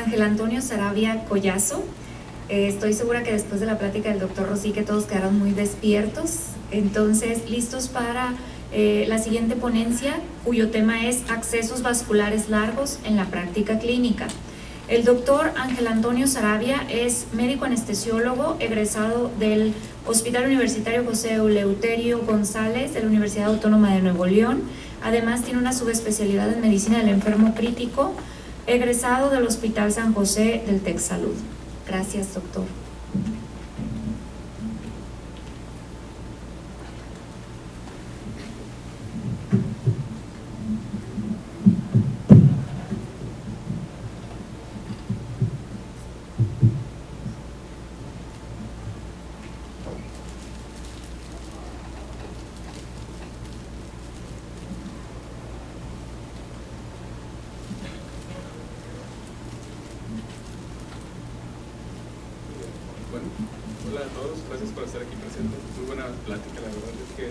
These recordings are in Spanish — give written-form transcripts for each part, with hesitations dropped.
Ángel Antonio Sarabia Collazo. Estoy segura que después de la plática del doctor Rosique todos quedaron muy despiertos, entonces listos para la siguiente ponencia, cuyo tema es accesos vasculares largos en la práctica clínica. El doctor Ángel Antonio Sarabia es médico anestesiólogo egresado del Hospital Universitario José Eleuterio González de la Universidad Autónoma de Nuevo León. Además tiene una subespecialidad en medicina del enfermo crítico, egresado del Hospital San José del TecSalud. Gracias, doctor. Bueno, hola a todos, gracias por estar aquí presentes. Muy buena plática, la verdad es que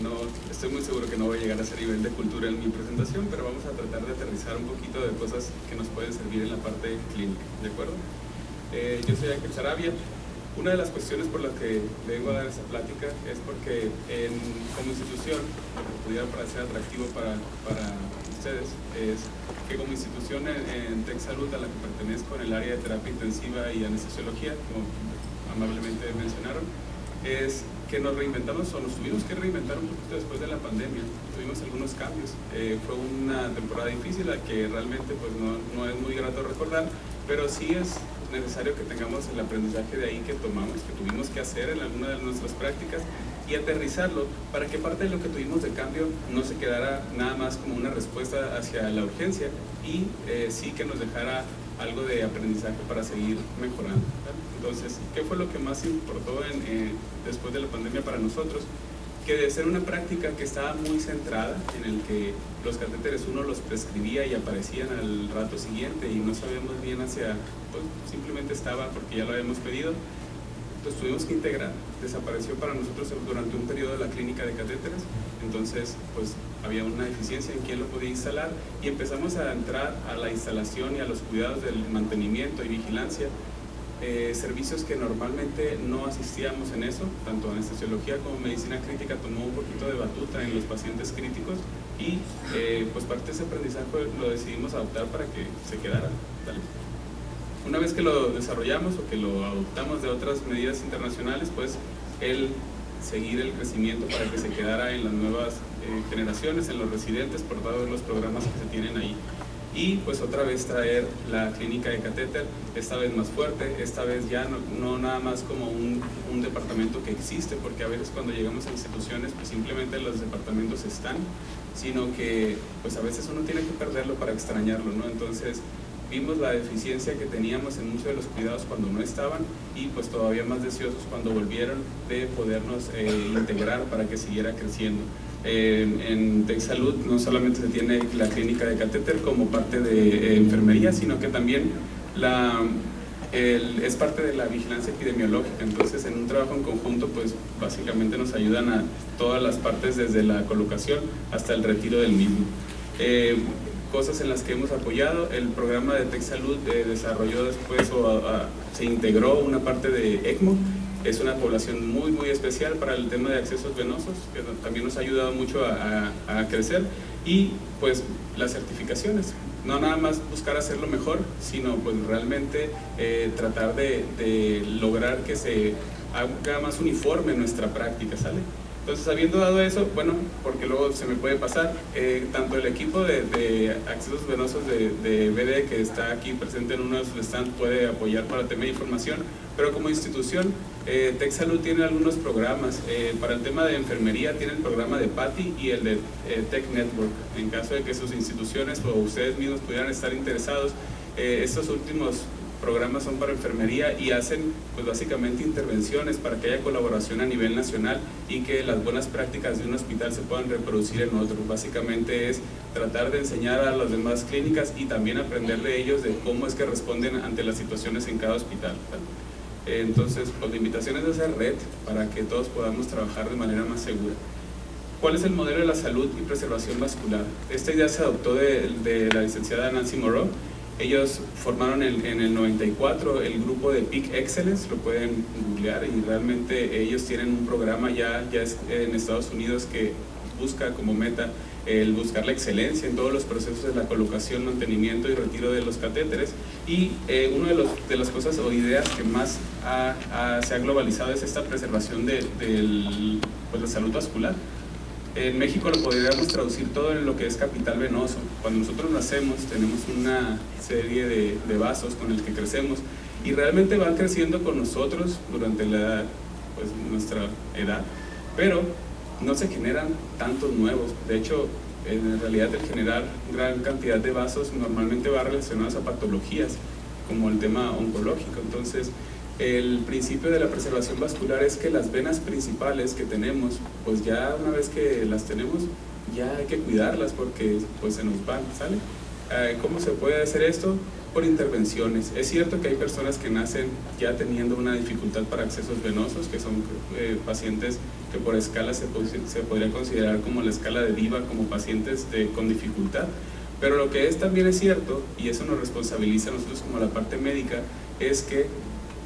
no, estoy muy seguro que no voy a llegar a ese nivel de cultura en mi presentación, pero vamos a tratar de aterrizar un poquito de cosas que nos pueden servir en la parte clínica, ¿de acuerdo? Yo soy Ángel Sarabia. Una de las cuestiones por las que vengo a dar esta plática es porque como institución, lo que pudiera parecer atractivo para ustedes es que como institución en TecSalud, a la que pertenezco en el área de terapia intensiva y anestesiología, como amablemente mencionaron, es que nos reinventamos o nos tuvimos que reinventar un poquito después de la pandemia. Tuvimos algunos cambios. Fue una temporada difícil, la que realmente pues, no es muy grato recordar, pero sí es necesario que tengamos el aprendizaje de ahí que tomamos, que tuvimos que hacer en alguna de nuestras prácticas y aterrizarlo para que parte de lo que tuvimos de cambio no se quedara nada más como una respuesta hacia la urgencia y sí que nos dejara algo de aprendizaje para seguir mejorando, ¿vale? Entonces, ¿qué fue lo que más importó después de la pandemia para nosotros? Que de ser una práctica que estaba muy centrada en el que los catéteres uno los prescribía y aparecían al rato siguiente y no sabíamos bien pues simplemente estaba porque ya lo habíamos pedido, pues tuvimos que integrar. Desapareció para nosotros durante un periodo de la clínica de catéteres, entonces pues había una deficiencia en quién lo podía instalar y empezamos a entrar a la instalación y a los cuidados del mantenimiento y vigilancia, servicios que normalmente no asistíamos en eso, tanto anestesiología como medicina crítica tomó un poquito de batuta en los pacientes críticos y pues parte de ese aprendizaje lo decidimos adoptar para que se quedara, ¿vale? Una vez que lo desarrollamos o que lo adoptamos de otras medidas internacionales, pues seguir el crecimiento para que se quedara en las nuevas generaciones, en los residentes, por todos los programas que se tienen ahí. Y pues otra vez traer la clínica de catéter, esta vez más fuerte, esta vez ya no nada más como un departamento que existe, porque a veces cuando llegamos a instituciones pues simplemente los departamentos están, sino que pues a veces uno tiene que perderlo para extrañarlo, ¿no? Entonces vimos la deficiencia que teníamos en muchos de los cuidados cuando no estaban y pues todavía más deseosos cuando volvieron de podernos integrar para que siguiera creciendo. En TecSalud no solamente se tiene la clínica de catéter como parte de enfermería, sino que también es parte de la vigilancia epidemiológica. Entonces en un trabajo en conjunto pues básicamente nos ayudan a todas las partes desde la colocación hasta el retiro del mismo. Cosas en las que hemos apoyado, el programa de TecSalud desarrolló después se integró una parte de ECMO. Es una población muy especial para el tema de accesos venosos, que también nos ha ayudado mucho a crecer, y pues las certificaciones, no nada más buscar hacerlo mejor, sino pues realmente tratar de lograr que se haga más uniforme nuestra práctica, ¿sale? Entonces, habiendo dado eso, bueno, porque luego se me puede pasar, tanto el equipo de accesos venosos de BD, que está aquí presente en uno de sus stands, puede apoyar para el tema de información, pero como institución, TecSalud tiene algunos programas. Para el tema de enfermería tiene el programa de PATI y el de Tech Network. En caso de que sus instituciones o ustedes mismos pudieran estar interesados, estos últimos programas son para enfermería y hacen pues básicamente intervenciones para que haya colaboración a nivel nacional y que las buenas prácticas de un hospital se puedan reproducir en otro. Básicamente es tratar de enseñar a las demás clínicas y también aprender de ellos de cómo es que responden ante las situaciones en cada hospital, ¿vale? Entonces pues la invitación es hacer red para que todos podamos trabajar de manera más segura. ¿Cuál es el modelo de la salud y preservación vascular? Esta idea se adoptó de la licenciada Nancy Moreau. Ellos formaron en el 94 el grupo de Peak Excellence, lo pueden googlear, y realmente ellos tienen un programa ya en Estados Unidos que busca como meta el buscar la excelencia en todos los procesos de la colocación, mantenimiento y retiro de los catéteres. Y una de las cosas o ideas que más se ha globalizado es esta preservación de la salud vascular. En México lo podríamos traducir todo en lo que es capital venoso. Cuando nosotros nacemos tenemos una serie de vasos con el que crecemos y realmente van creciendo con nosotros durante nuestra edad, pero no se generan tantos nuevos. De hecho, en realidad el generar gran cantidad de vasos normalmente va relacionado a patologías como el tema oncológico. Entonces, el principio de la preservación vascular es que las venas principales que tenemos, pues ya una vez que las tenemos, ya hay que cuidarlas porque pues se nos van, ¿sale? ¿Cómo se puede hacer esto? Por intervenciones. Es cierto que hay personas que nacen ya teniendo una dificultad para accesos venosos, que son pacientes que por escala se podría considerar como la escala de Diva, como pacientes con dificultad. Pero lo que también es cierto, y eso nos responsabiliza a nosotros como la parte médica, es que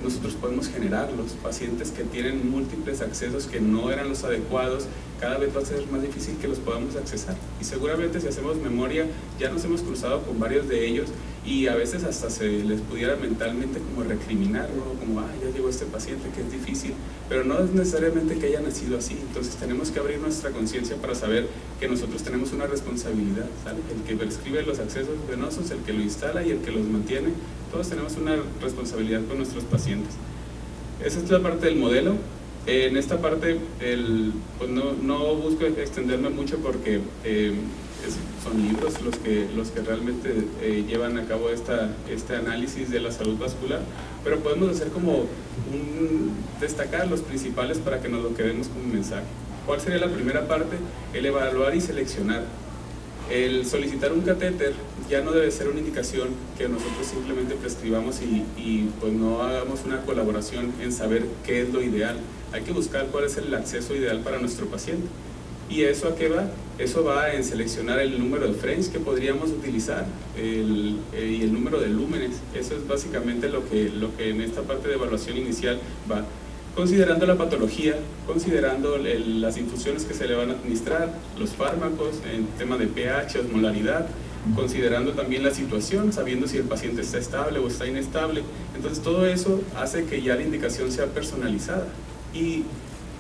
nosotros podemos generarlos. Pacientes que tienen múltiples accesos que no eran los adecuados, cada vez va a ser más difícil que los podamos accesar. Y seguramente si hacemos memoria, ya nos hemos cruzado con varios de ellos y a veces hasta se les pudiera mentalmente como recriminar, ¿no? Como, ya llegó este paciente que es difícil, pero no es necesariamente que haya nacido así. Entonces tenemos que abrir nuestra conciencia para saber que nosotros tenemos una responsabilidad, ¿sale? El que prescribe los accesos venosos, el que lo instala y el que los mantiene, todos tenemos una responsabilidad con nuestros pacientes. Esa es la parte del modelo. En esta parte pues no busco extenderme mucho porque son libros los que realmente llevan a cabo este análisis de la salud vascular, pero podemos hacer como destacar los principales para que nos lo quedemos como mensaje. ¿Cuál sería la primera parte? El evaluar y seleccionar. El solicitar un catéter ya no debe ser una indicación que nosotros simplemente prescribamos y pues no hagamos una colaboración en saber qué es lo ideal. Hay que buscar cuál es el acceso ideal para nuestro paciente. ¿Y eso a qué va? Eso va en seleccionar el número de frames que podríamos utilizar y el número de lúmenes. Eso es básicamente lo que en esta parte de evaluación inicial va. Considerando la patología, considerando las infusiones que se le van a administrar, los fármacos, en tema de pH, osmolaridad, considerando también la situación, sabiendo si el paciente está estable o está inestable. Entonces todo eso hace que ya la indicación sea personalizada. Y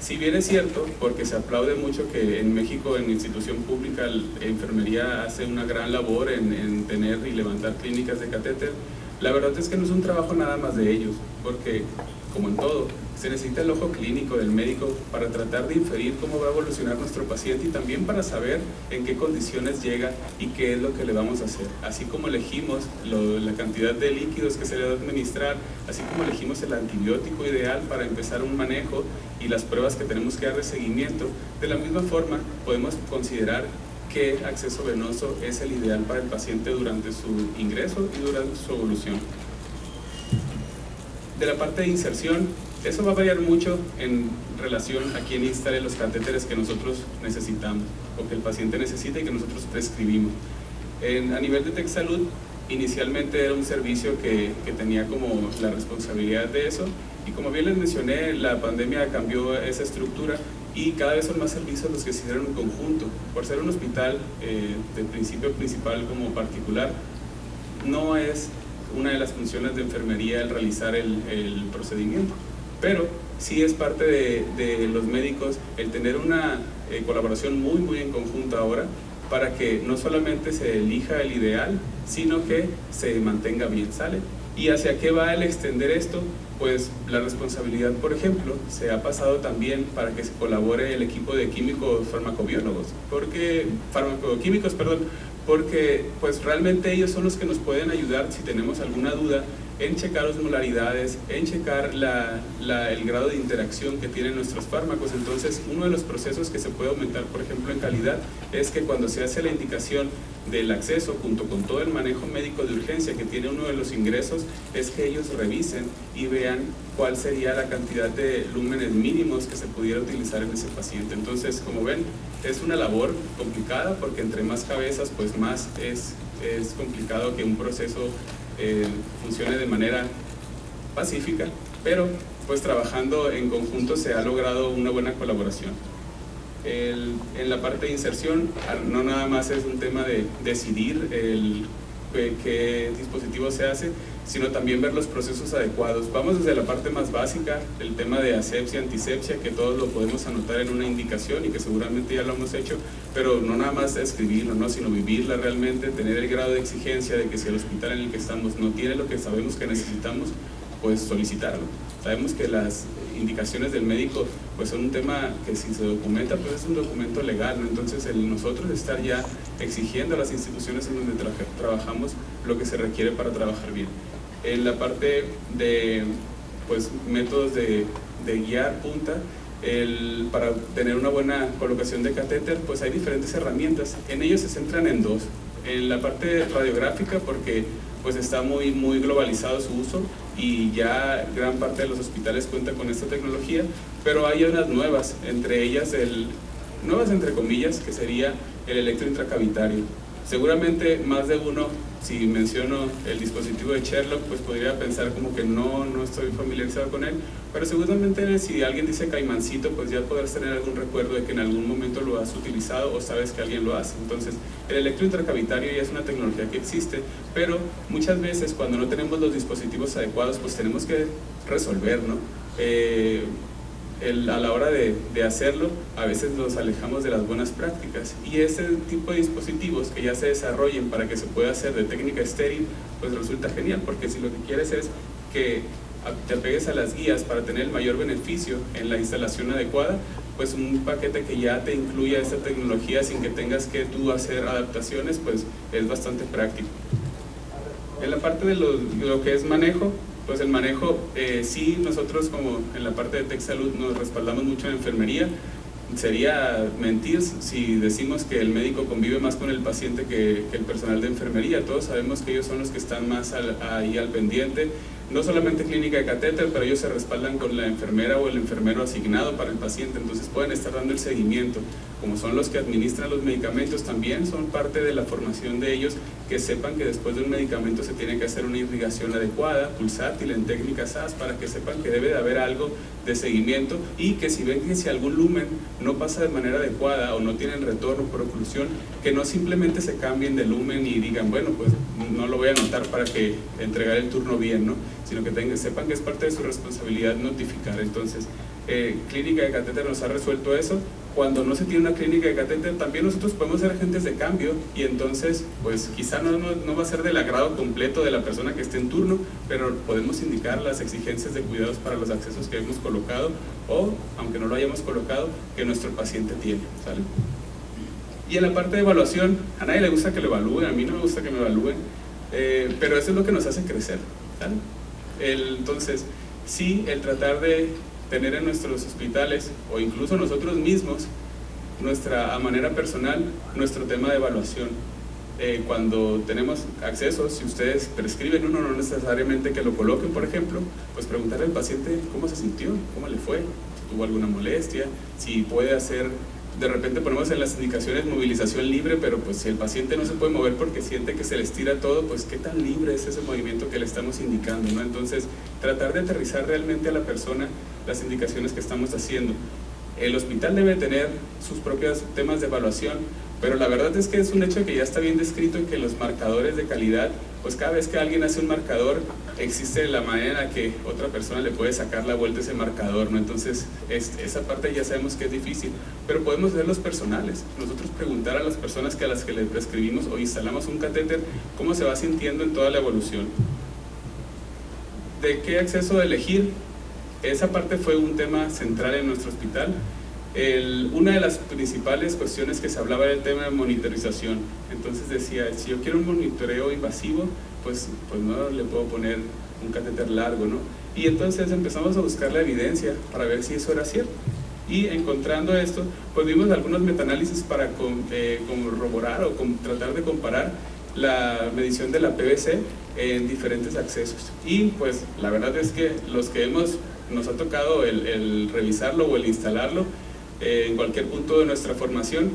si bien es cierto, porque se aplaude mucho que en México, en institución pública, la enfermería hace una gran labor en tener y levantar clínicas de catéter, la verdad es que no es un trabajo nada más de ellos, porque como en todo, se necesita el ojo clínico del médico para tratar de inferir cómo va a evolucionar nuestro paciente y también para saber en qué condiciones llega y qué es lo que le vamos a hacer. Así como elegimos la cantidad de líquidos que se le va a administrar, así como elegimos el antibiótico ideal para empezar un manejo y las pruebas que tenemos que dar de seguimiento, de la misma forma podemos considerar qué acceso venoso es el ideal para el paciente durante su ingreso y durante su evolución. De la parte de inserción, eso va a variar mucho en relación a quién instale los catéteres que nosotros necesitamos o que el paciente necesita y que nosotros prescribimos. A nivel de TecSalud, inicialmente era un servicio que tenía como la responsabilidad de eso y como bien les mencioné, la pandemia cambió esa estructura y cada vez son más servicios los que se hicieron en conjunto. Por ser un hospital de principio principal como particular, no es una de las funciones de enfermería el realizar el procedimiento, pero sí es parte de los médicos el tener una colaboración muy en conjunto ahora para que no solamente se elija el ideal, sino que se mantenga bien, ¿sale? ¿Y hacia qué va el extender esto? Pues la responsabilidad, por ejemplo, se ha pasado también para que se colabore el equipo de químicos farmacobiólogos, farmacoquímicos, porque pues realmente ellos son los que nos pueden ayudar si tenemos alguna duda en checar osmolaridades, en checar el grado de interacción que tienen nuestros fármacos. Entonces, uno de los procesos que se puede aumentar, por ejemplo, en calidad, es que cuando se hace la indicación del acceso junto con todo el manejo médico de urgencia que tiene uno de los ingresos, es que ellos revisen y vean cuál sería la cantidad de lúmenes mínimos que se pudiera utilizar en ese paciente. Entonces, como ven, es una labor complicada porque entre más cabezas, pues más es complicado que un proceso funcione de manera pacífica, pero pues trabajando en conjunto se ha logrado una buena colaboración. En la parte de inserción, no nada más es un tema de decidir qué dispositivo se hace, sino también ver los procesos adecuados. Vamos desde la parte más básica, el tema de asepsia, antisepsia, que todos lo podemos anotar en una indicación y que seguramente ya lo hemos hecho, pero no nada más escribirlo, ¿no? Sino vivirla realmente, tener el grado de exigencia de que si el hospital en el que estamos no tiene lo que sabemos que necesitamos, pues solicitarlo. Sabemos que las indicaciones del médico pues son un tema que si se documenta pues es un documento legal, ¿no? Entonces nosotros estar ya exigiendo a las instituciones en donde trabajamos lo que se requiere para trabajar bien. En la parte de pues métodos de guiar punta, para tener una buena colocación de catéter, pues hay diferentes herramientas. En ellos se centran en dos. En la parte radiográfica, porque pues está muy globalizado su uso y ya gran parte de los hospitales cuenta con esta tecnología, pero hay unas nuevas, entre ellas nuevas entre comillas, que sería el electrointracavitario. Seguramente más de uno, si menciono el dispositivo de Sherlock, pues podría pensar como que no estoy familiarizado con él, pero seguramente si alguien dice Caimancito, pues ya podrás tener algún recuerdo de que en algún momento lo has utilizado o sabes que alguien lo hace. Entonces, el electrointracavitario ya es una tecnología que existe, pero muchas veces cuando no tenemos los dispositivos adecuados, pues tenemos que resolver, ¿no? A la hora de hacerlo, a veces nos alejamos de las buenas prácticas, y ese tipo de dispositivos que ya se desarrollen para que se pueda hacer de técnica estéril, pues resulta genial, porque si lo que quieres es que te apegues a las guías para tener el mayor beneficio en la instalación adecuada, pues un paquete que ya te incluya esta tecnología sin que tengas que tú hacer adaptaciones, pues es bastante práctico. En la parte de lo que es manejo, pues el manejo, sí, nosotros como en la parte de TecSalud nos respaldamos mucho en enfermería. Sería mentir si decimos que el médico convive más con el paciente que el personal de enfermería. Todos sabemos que ellos son los que están más ahí al pendiente, no solamente clínica de catéter, pero ellos se respaldan con la enfermera o el enfermero asignado para el paciente, entonces pueden estar dando el seguimiento. Como son los que administran los medicamentos, también son parte de la formación de ellos, que sepan que después de un medicamento se tiene que hacer una irrigación adecuada, pulsátil, en técnica SAS, para que sepan que debe de haber algo de seguimiento, y que si ven que si algún lumen no pasa de manera adecuada o no tienen retorno por oclusión, que no simplemente se cambien de lumen y digan, bueno, pues no lo voy a anotar para que entregar el turno bien, ¿no? Sino que sepan que es parte de su responsabilidad notificar. Entonces, clínica de catéter nos ha resuelto eso. Cuando no se tiene una clínica de catéter, también nosotros podemos ser agentes de cambio, y entonces pues quizá no va a ser del agrado completo de la persona que esté en turno, pero podemos indicar las exigencias de cuidados para los accesos que hemos colocado, o aunque no lo hayamos colocado, que nuestro paciente tiene, ¿sale? Y en la parte de evaluación, a nadie le gusta que lo evalúen, a mí no me gusta que me evalúen, pero eso es lo que nos hace crecer, ¿sale? Entonces, sí, el tratar de tener en nuestros hospitales, o incluso nosotros mismos, a manera personal, nuestro tema de evaluación. Cuando tenemos acceso, si ustedes prescriben uno, no necesariamente que lo coloquen, por ejemplo, pues preguntarle al paciente cómo se sintió, cómo le fue, si tuvo alguna molestia, si puede hacer. De repente ponemos en las indicaciones movilización libre, pero pues si el paciente no se puede mover porque siente que se le estira todo, pues qué tan libre es ese movimiento que le estamos indicando, ¿no? Entonces, tratar de aterrizar realmente a la persona las indicaciones que estamos haciendo. El hospital debe tener sus propios temas de evaluación, pero la verdad es que es un hecho que ya está bien descrito, en que los marcadores de calidad, pues cada vez que alguien hace un marcador, existe la manera que otra persona le puede sacar la vuelta a ese marcador, ¿no? Entonces, esa parte ya sabemos que es difícil, pero podemos hacer los personales. Nosotros preguntar a las personas a las que le prescribimos o instalamos un catéter, cómo se va sintiendo en toda la evolución. ¿De qué acceso elegir? Esa parte fue un tema central en nuestro hospital. Una de las principales cuestiones que se hablaba era el tema de monitorización. Entonces decía, si yo quiero un monitoreo invasivo, pues no le puedo poner un catéter largo, ¿no? Y entonces empezamos a buscar la evidencia para ver si eso era cierto. Y encontrando esto, pues vimos algunos metaanálisis para corroborar o tratar de comparar la medición de la PVC en diferentes accesos. Y pues la verdad es que los que nos ha tocado el revisarlo o el instalarlo en cualquier punto de nuestra formación,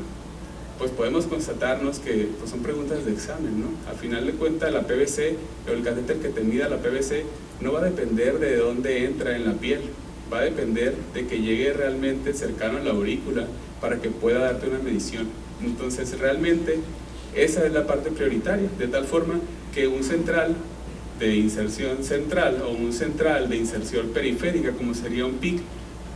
pues podemos constatarnos que pues son preguntas de examen, ¿no? Al final de cuentas, la PVC o el catéter que te mida la PVC no va a depender de dónde entra en la piel, va a depender de que llegue realmente cercano a la aurícula para que pueda darte una medición. Entonces, realmente, esa es la parte prioritaria, de tal forma que un central de inserción central o un central de inserción periférica, como sería un PIC,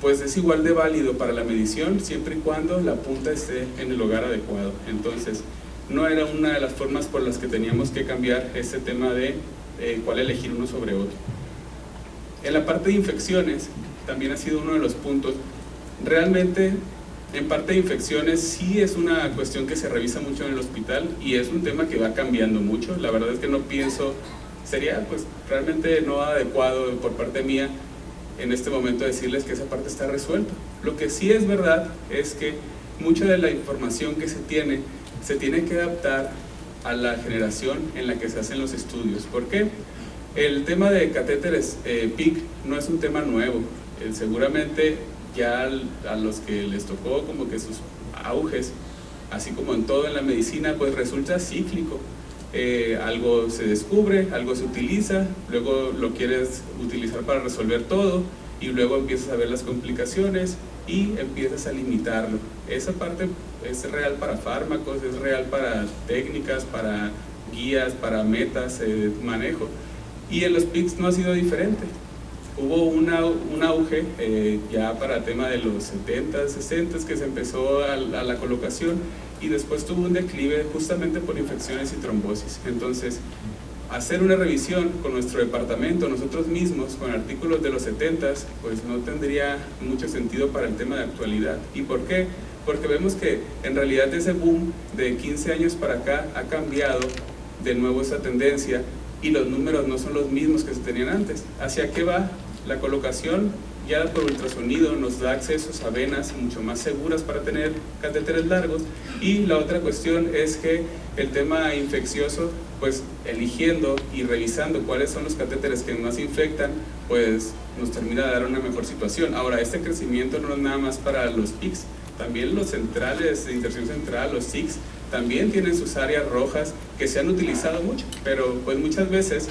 pues es igual de válido para la medición siempre y cuando la punta esté en el lugar adecuado. Entonces, no era una de las formas por las que teníamos que cambiar este tema de cuál elegir uno sobre otro. En la parte de infecciones, también ha sido uno de los puntos. Realmente, en parte de infecciones sí es una cuestión que se revisa mucho en el hospital y es un tema que va cambiando mucho. La verdad es que no pienso, sería pues realmente no adecuado por parte mía en este momento decirles que esa parte está resuelta. Lo que sí es verdad es que mucha de la información que se tiene que adaptar a la generación en la que se hacen los estudios. ¿Por qué? El tema de catéteres PIC no es un tema nuevo. Seguramente ya a los que les tocó como que sus auges, así como en todo en la medicina, pues resulta cíclico. Algo se descubre, algo se utiliza, luego lo quieres utilizar para resolver todo y luego empiezas a ver las complicaciones y empiezas a limitarlo. Esa parte es real para fármacos, es real para técnicas, para guías, para metas de manejo, y en los PICs no ha sido diferente. Hubo un auge ya para el tema de los 70, 60 que se empezó a la colocación y después tuvo un declive justamente por infecciones y trombosis. Entonces, hacer una revisión con nuestro departamento, nosotros mismos, con artículos de los 70, pues no tendría mucho sentido para el tema de actualidad. ¿Y por qué? Porque vemos que en realidad ese boom de 15 años para acá ha cambiado de nuevo esa tendencia y los números no son los mismos que se tenían antes. ¿Hacia qué va? La colocación ya por ultrasonido nos da accesos a venas mucho más seguras para tener catéteres largos, y la otra cuestión es que el tema infeccioso, pues eligiendo y revisando cuáles son los catéteres que más infectan, pues nos termina de dar una mejor situación. Ahora, este crecimiento no es nada más para los PICs, también los centrales de inserción central, los SICs, también tienen sus áreas rojas que se han utilizado mucho, pero pues muchas veces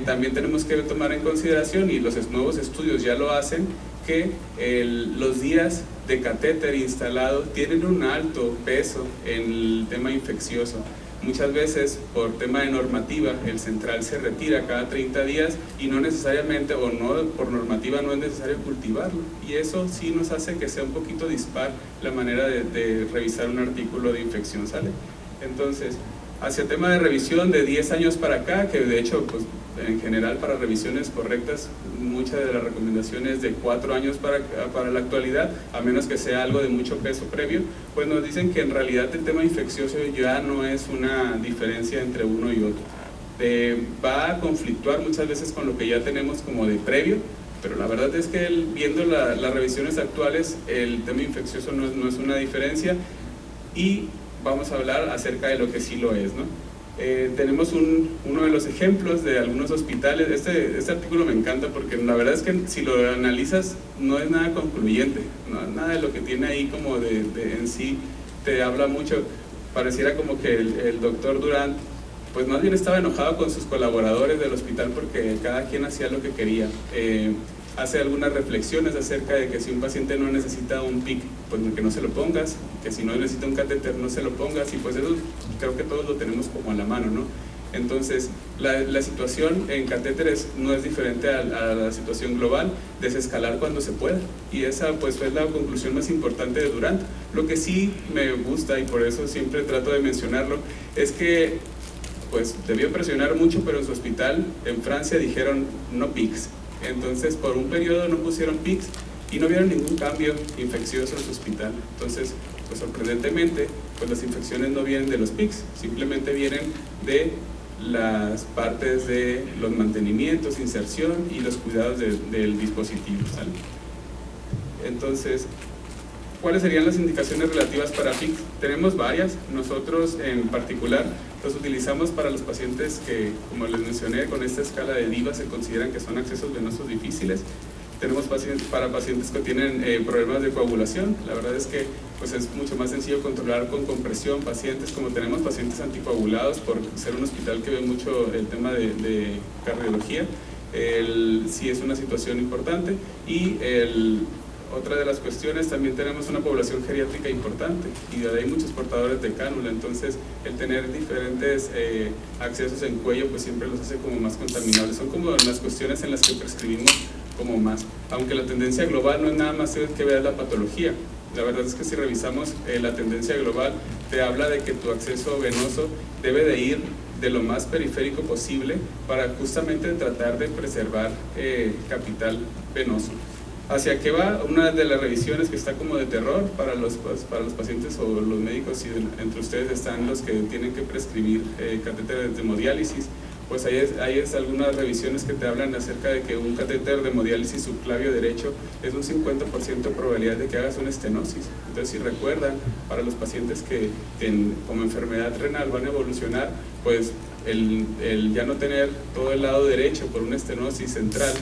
también tenemos que tomar en consideración, y los nuevos estudios ya lo hacen, que los días de catéter instalado tienen un alto peso en el tema infeccioso. Muchas veces por tema de normativa el central se retira cada 30 días y no necesariamente, o no por normativa no es necesario cultivarlo, y eso sí nos hace que sea un poquito dispar la manera de revisar un artículo de infección, ¿sale? Entonces, hacia el tema de revisión de 10 años para acá, que de hecho pues en general para revisiones correctas muchas de las recomendaciones de 4 años para la actualidad, a menos que sea algo de mucho peso previo, pues nos dicen que en realidad el tema infeccioso ya no es una diferencia entre uno y otro. Va a conflictuar muchas veces con lo que ya tenemos como de previo, pero la verdad es que viendo las revisiones actuales, el tema infeccioso no es una diferencia, y vamos a hablar acerca de lo que sí lo es, ¿no? Tenemos uno de los ejemplos de algunos hospitales. Este artículo me encanta porque la verdad es que si lo analizas no es nada concluyente, nada de lo que tiene ahí como en sí te habla mucho. Pareciera como que el doctor Durant pues más bien estaba enojado con sus colaboradores del hospital porque cada quien hacía lo que quería. Hace algunas reflexiones acerca de que si un paciente no necesita un PIC, pues que no se lo pongas, que si no necesita un catéter no se lo pongas, y pues eso creo que todos lo tenemos como a la mano, ¿no? Entonces, la situación en catéteres no es diferente a la situación global, desescalar cuando se pueda, y esa pues fue la conclusión más importante de Durant. Lo que sí me gusta, y por eso siempre trato de mencionarlo, es que pues debió presionar mucho, pero en su hospital en Francia dijeron no PICs. Entonces por un periodo no pusieron PICs y no vieron ningún cambio infeccioso en su hospital. Entonces, pues sorprendentemente, pues las infecciones no vienen de los PICs, simplemente vienen de las partes de los mantenimientos, inserción y los cuidados del dispositivo, ¿sale? Entonces, ¿cuáles serían las indicaciones relativas para PICs? Tenemos varias. Nosotros en particular los utilizamos para los pacientes que, como les mencioné, con esta escala de DIVA se consideran que son accesos venosos difíciles. Tenemos para pacientes que tienen problemas de coagulación. La verdad es que pues es mucho más sencillo controlar con compresión pacientes, como tenemos pacientes anticoagulados por ser un hospital que ve mucho el tema de cardiología. Sí es una situación importante. Y otra de las cuestiones, también tenemos una población geriátrica importante y de ahí hay muchos portadores de cánula, entonces el tener diferentes accesos en cuello pues siempre los hace como más contaminables. Son como las cuestiones en las que prescribimos como más, aunque la tendencia global no es nada más que veas la patología. La verdad es que si revisamos la tendencia global, te habla de que tu acceso venoso debe de ir de lo más periférico posible para justamente tratar de preservar capital venoso. ¿Hacia qué va? Una de las revisiones que está como de terror para los pacientes o los médicos, y entre ustedes están los que tienen que prescribir catéteres de hemodiálisis, pues hay algunas revisiones que te hablan acerca de que un catéter de hemodiálisis subclavio derecho es un 50% de probabilidad de que hagas una estenosis. Entonces, si recuerdan, para los pacientes que como enfermedad renal van a evolucionar, pues el ya no tener todo el lado derecho por una estenosis central,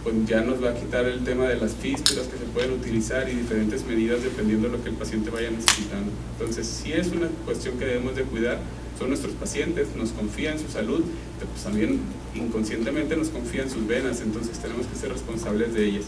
pues ya nos va a quitar el tema de las fístulas que se pueden utilizar y diferentes medidas dependiendo de lo que el paciente vaya necesitando. Entonces, sí es una cuestión que debemos de cuidar. Son nuestros pacientes, nos confían en su salud, pues también inconscientemente nos confían en sus venas, entonces tenemos que ser responsables de ellas.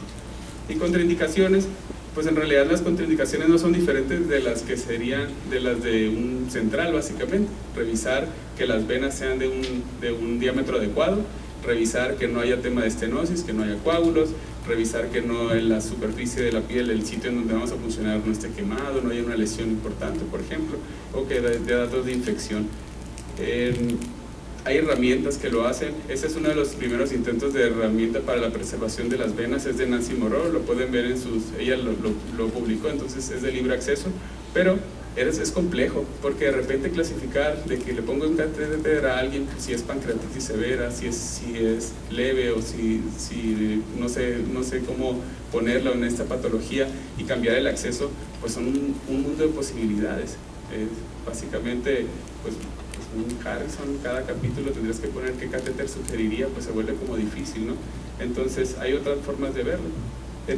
Y contraindicaciones, pues en realidad las contraindicaciones no son diferentes de las que serían de las de un central, básicamente. Revisar que las venas sean de un diámetro adecuado, revisar que no haya tema de estenosis, que no haya coágulos, revisar que no en la superficie de la piel, el sitio en donde vamos a funcionar, no esté quemado, no haya una lesión importante, por ejemplo, o que de datos de infección. Hay herramientas que lo hacen. Ese es uno de los primeros intentos de herramienta para la preservación de las venas, es de Nancy Moreau, lo pueden ver ella lo publicó, entonces es de libre acceso, pero es complejo, porque de repente clasificar de que le pongo un catéter a alguien, si es pancreatitis severa, si es leve, o si no sé cómo ponerlo en esta patología y cambiar el acceso, pues son un mundo de posibilidades. Básicamente, pues un Harrison, cada capítulo tendrías que poner qué catéter sugeriría, pues se vuelve como difícil, ¿no? Entonces hay otras formas de verlo.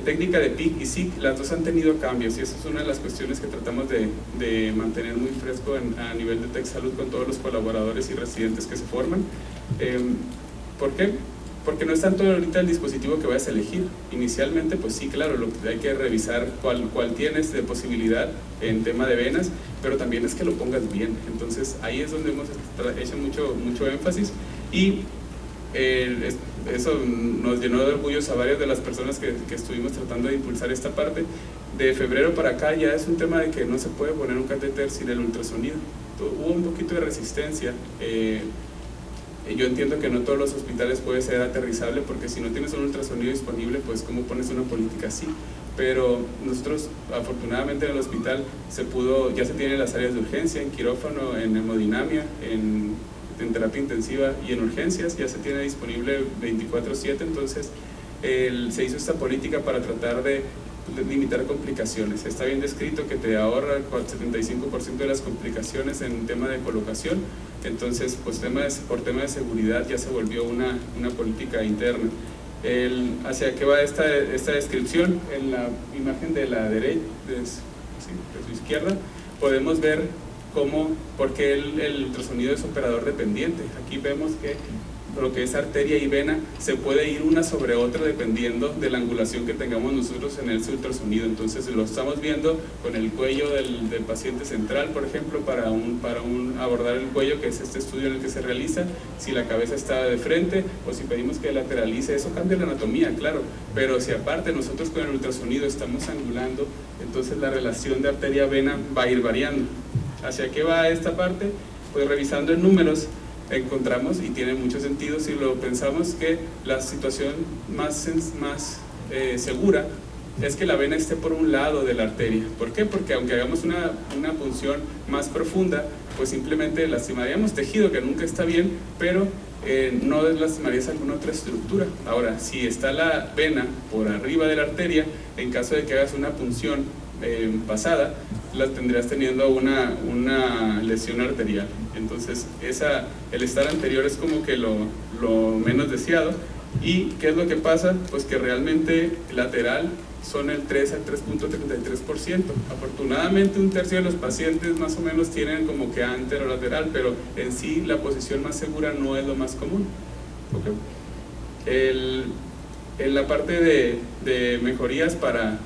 Técnica de PIC y SIC, las dos han tenido cambios y esa es una de las cuestiones que tratamos de mantener muy fresco a nivel de TechSalud con todos los colaboradores y residentes que se forman. ¿Por qué? Porque no es tanto ahorita el dispositivo que vayas a elegir. Inicialmente, pues sí, claro, hay que revisar cuál tienes de posibilidad en tema de venas, pero también es que lo pongas bien. Entonces ahí es donde hemos hecho mucho énfasis y eso nos llenó de orgullos a varias de las personas que estuvimos tratando de impulsar esta parte. De febrero para acá ya es un tema de que no se puede poner un catéter sin el ultrasonido. Hubo un poquito de resistencia. Yo entiendo que no todos los hospitales puede ser aterrizable, porque si no tienes un ultrasonido disponible, pues ¿cómo pones una política así? Pero nosotros, afortunadamente en el hospital ya se tienen las áreas de urgencia, en quirófano, en hemodinamia, en terapia intensiva y en urgencias, ya se tiene disponible 24/7, entonces se hizo esta política para tratar de limitar complicaciones. Está bien descrito que te ahorra el 75% de las complicaciones en tema de colocación, entonces pues por tema de seguridad ya se volvió una política interna. ¿Hacia qué va esta descripción? En la imagen de la derecha, de su izquierda, podemos ver por qué el ultrasonido es operador dependiente. Aquí vemos que lo que es arteria y vena se puede ir una sobre otra dependiendo de la angulación que tengamos nosotros en ese ultrasonido. Entonces lo estamos viendo con el cuello del paciente central, por ejemplo, para abordar el cuello, que es este estudio en el que se realiza, si la cabeza está de frente o si pedimos que lateralice, eso cambia la anatomía, claro, pero si aparte nosotros con el ultrasonido estamos angulando, entonces la relación de arteria-vena va a ir variando. ¿Hacia qué va esta parte? Pues revisando en números encontramos, y tiene mucho sentido si lo pensamos, que la situación más segura es que la vena esté por un lado de la arteria. ¿Por qué? Porque aunque hagamos una punción más profunda, pues simplemente lastimaríamos tejido, que nunca está bien, pero no lastimarías alguna otra estructura. Ahora, si está la vena por arriba de la arteria, en caso de que hagas una punción pasada, la tendrías teniendo una lesión arterial. Entonces el estar anterior es como que lo menos deseado, ¿Y qué es lo que pasa? Pues que realmente lateral son el 3 al 3.33%. Afortunadamente un tercio de los pacientes más o menos tienen como que anterolateral, pero en sí la posición más segura no es lo más común. ¿Okay? En la parte de mejorías para